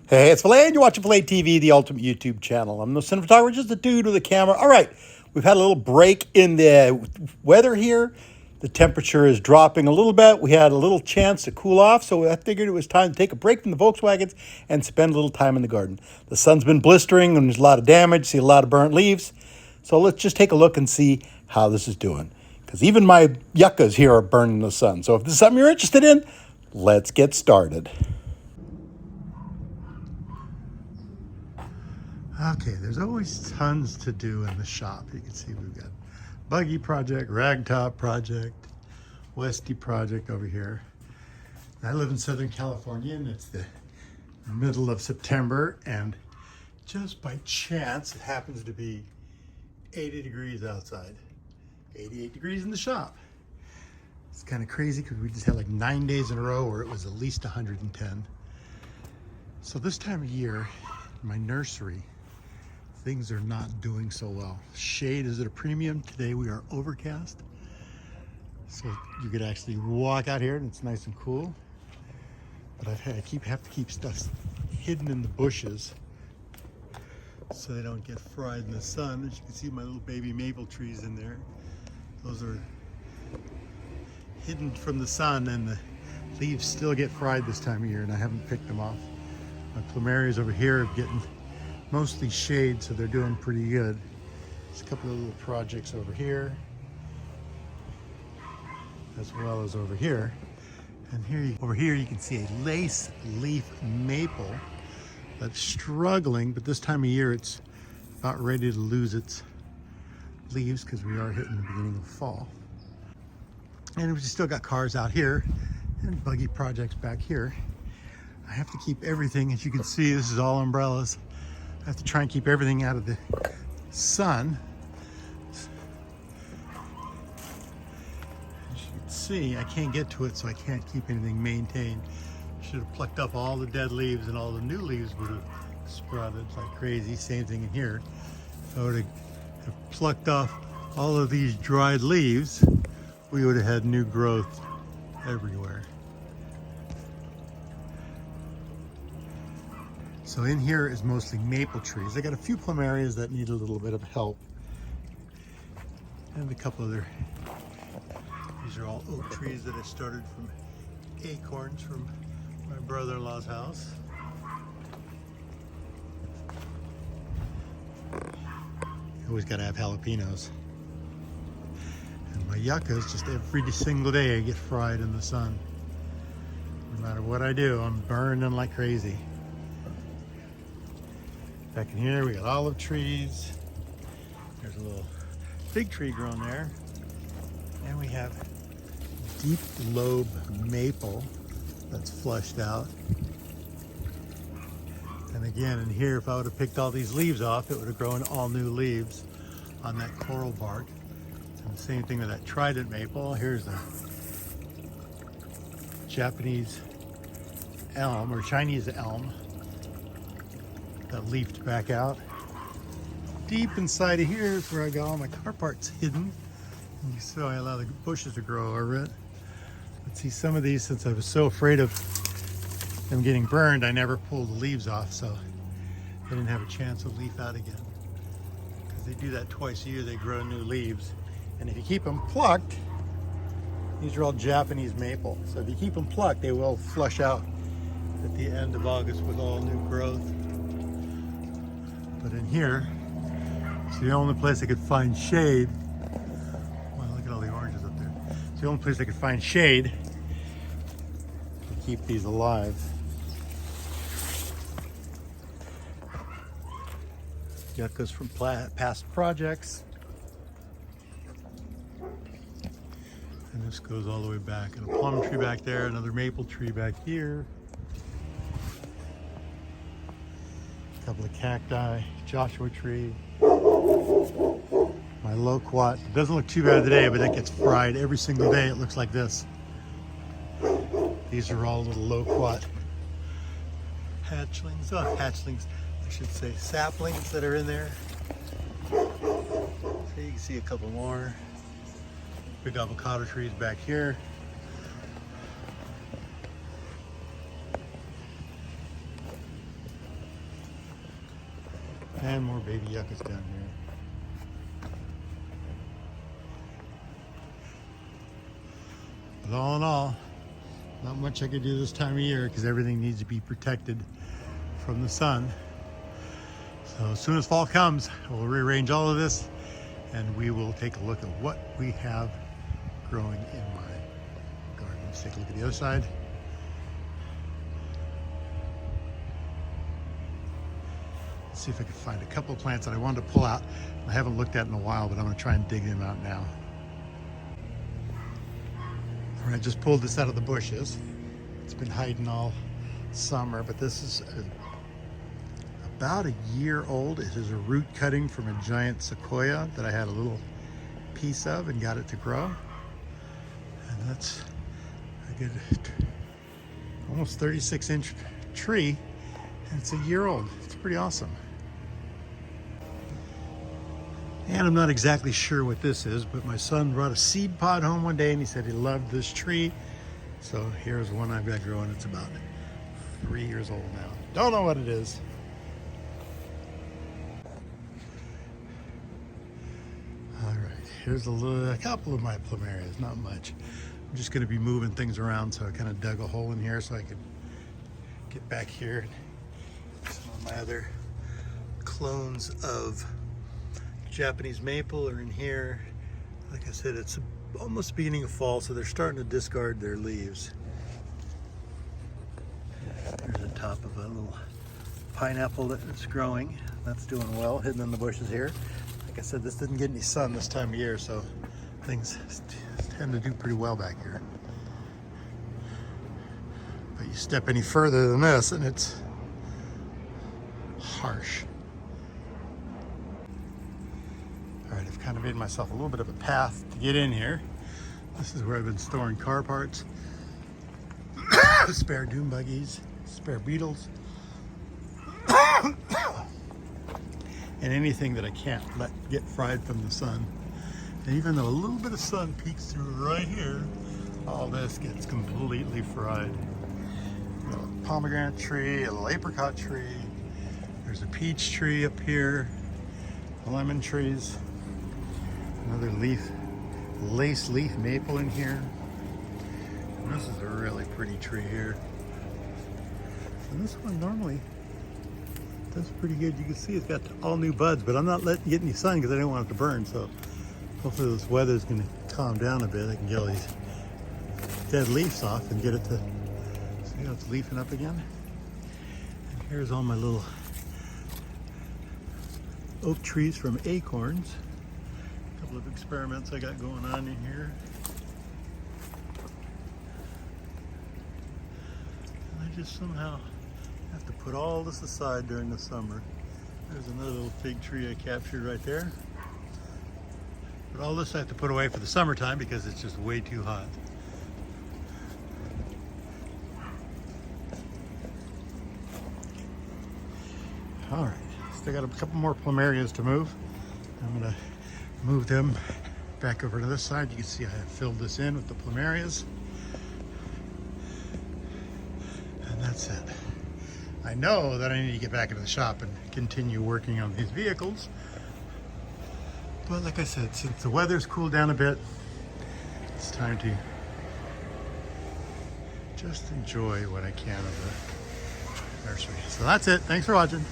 Hey, it's Phila, and you're watching Phila TV, the ultimate YouTube channel. I'm the cinematographer, just a dude with a camera. All right, we've had a little break in the weather here. The temperature is dropping a little bit. We had a little chance to cool off, so I figured it was time to take a break from the Volkswagens and spend a little time in the garden. The sun's been blistering, and there's a lot of damage. See a lot of burnt leaves. So let's just take a look and see how this is doing. Because even my yuccas here are burning in the sun. So if this is something you're interested in, let's get started. Okay, there's always tons to do in the shop. You can see we've got buggy project, ragtop project, Westy project over here. I live in Southern California and it's the middle of September, and just by chance it happens to be 80 degrees outside, 88 degrees in the shop. It's kind of crazy because we just had like 9 days in a row where it was at least 110. So this time of year, my nursery, things are not doing so well. Shade is at a premium. Today we are overcast. So you could actually walk out here and it's nice and cool. But I have to keep stuff hidden in the bushes so they don't get fried in the sun. As you can see, my little baby maple trees in there. Those are hidden from the sun, and the leaves still get fried this time of year, and I haven't picked them off. My plumerias over here are getting mostly shade, so they're doing pretty good. There's a couple of little projects over here, as well as over here. And over here you can see a lace leaf maple that's struggling, but this time of year it's about ready to lose its leaves because we are hitting the beginning of fall. And we still got cars out here and buggy projects back here. I have to keep everything, as you can see, this is all umbrellas. I have to try and keep everything out of the sun. As you can see, I can't get to it, so I can't keep anything maintained. Should have plucked up all the dead leaves, and all the new leaves would have sprouted like crazy. Same thing in here. If I would have plucked off all of these dried leaves, we would have had new growth everywhere. So in here is mostly maple trees. I got a few plumerias that need a little bit of help. And a couple other, these are all oak trees that I started from acorns from my brother-in-law's house. You always gotta have jalapenos. And my yuccas, just every single day I get fried in the sun. No matter what I do, I'm burning like crazy. Back in here, we got olive trees. There's a little fig tree growing there. And we have deep lobe maple that's flushed out. And again, in here, if I would have picked all these leaves off, it would have grown all new leaves on that coral bark. And the same thing with that trident maple. Here's a Japanese elm or Chinese elm that leafed back out. Deep inside of here is where I got all my car parts hidden. And you saw I allow the bushes to grow over it. But see, some of these, since I was so afraid of them getting burned, I never pulled the leaves off, so I didn't have a chance to leaf out again. Because they do that twice a year, they grow new leaves. And if you keep them plucked, these are all Japanese maple. So if you keep them plucked, they will flush out at the end of August with all new growth. But in here, it's the only place I could find shade. Wow, look at all the oranges up there. It's the only place I could find shade to keep these alive. Yuccas from past projects. And this goes all the way back. And a plum tree back there, another maple tree back here. A couple of cacti, Joshua tree. My loquat. It doesn't look too bad today, but it gets fried every single day. It looks like this. These are all little loquat hatchlings. Oh, hatchlings, I should say, saplings that are in there. So you can see a couple more. Big avocado trees back here. And more baby yuccas down here. But all in all, not much I could do this time of year because everything needs to be protected from the sun. So as soon as fall comes, we'll rearrange all of this and we will take a look at what we have growing in my garden. Let's take a look at the other side. Let's see if I can find a couple of plants that I wanted to pull out. I haven't looked at in a while, but I'm going to try and dig them out now. All right, just pulled this out of the bushes. It's been hiding all summer, but this is about a year old. It is a root cutting from a giant sequoia that I had a little piece of and got it to grow. And that's a good almost 36-inch tree, and it's a year old. It's pretty awesome. And I'm not exactly sure what this is, but my son brought a seed pod home one day and he said he loved this tree. So here's one I've got growing. It's about 3 years old now. Don't know what it is. All right, here's a couple of my plumerias, not much. I'm just gonna be moving things around, so I kind of dug a hole in here so I could get back here. Some of my other clones of Japanese maple are in here. Like I said, it's almost beginning of fall, so they're starting to discard their leaves. There's the top of a little pineapple that's growing. That's doing well, hidden in the bushes here. Like I said, this didn't get any sun this time of year, so things tend to do pretty well back here. But you step any further than this and it's harsh. All right, I've kind of made myself a little bit of a path to get in here. This is where I've been storing car parts, spare dune buggies, spare beetles, and anything that I can't let get fried from the sun. And even though a little bit of sun peeks through right here, all this gets completely fried. You know, a pomegranate tree, a little apricot tree, there's a peach tree up here, lemon trees, another lace leaf maple in here. And this is a really pretty tree here. And this one normally does pretty good. You can see it's got all new buds, but I'm not letting it get any sun because I don't want it to burn. So hopefully this weather's going to calm down a bit. I can get all these dead leaves off and get it to, see how it's leafing up again. And here's all my little oak trees from acorns. A couple of experiments I got going on in here. And I just somehow have to put all this aside during the summer. There's another little fig tree I captured right there. But all this I have to put away for the summertime because it's just way too hot. All right, still got a couple more plumerias to move. I'm gonna move them back over to this side. You can see I have filled this in with the plumerias. And that's it. I know that I need to get back into the shop and continue working on these vehicles. But like I said, since the weather's cooled down a bit, it's time to just enjoy what I can of the nursery. So that's it. Thanks for watching.